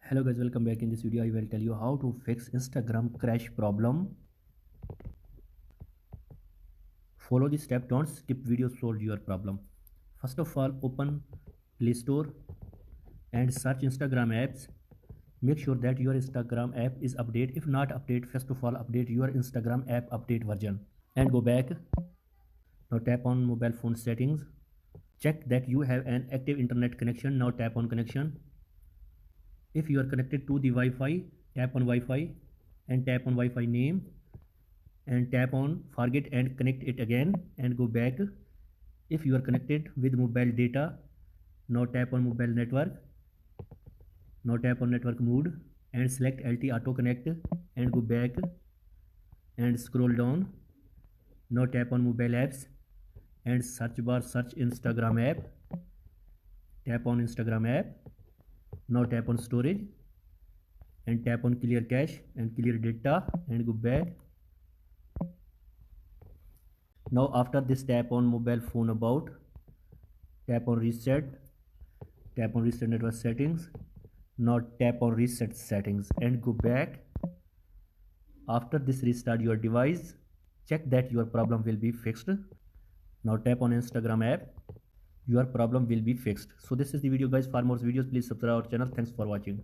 Hello guys, welcome back. In this video I will tell you how to fix Instagram crash problem. Follow the step, don't skip video, solve your problem. First of all, open Play Store and search Instagram apps. Make sure that your Instagram app is updated. If not update, first of all update your Instagram app update version and go back. Now tap on mobile phone settings. Check that you have an active internet connection. Now tap on connection. If you are connected to the Wi-Fi, tap on Wi-Fi and tap on Wi-Fi name and tap on forget and connect it again and go back. If you are connected with mobile data, now tap on mobile network. Now tap on network mode and select LT auto connect and go back and scroll down. Now tap on mobile apps and search bar search Instagram app. Tap on Instagram app. Now tap on storage and tap on clear cache and clear data and go back. Now after this, tap on mobile phone about, tap on reset, tap on reset network settings. Now tap on reset settings and go back. After this, restart your device. Check that your problem will be fixed. Now tap on Instagram app. Your problem will be fixed. So this is the video guys. For more videos please subscribe our channel. Thanks for watching.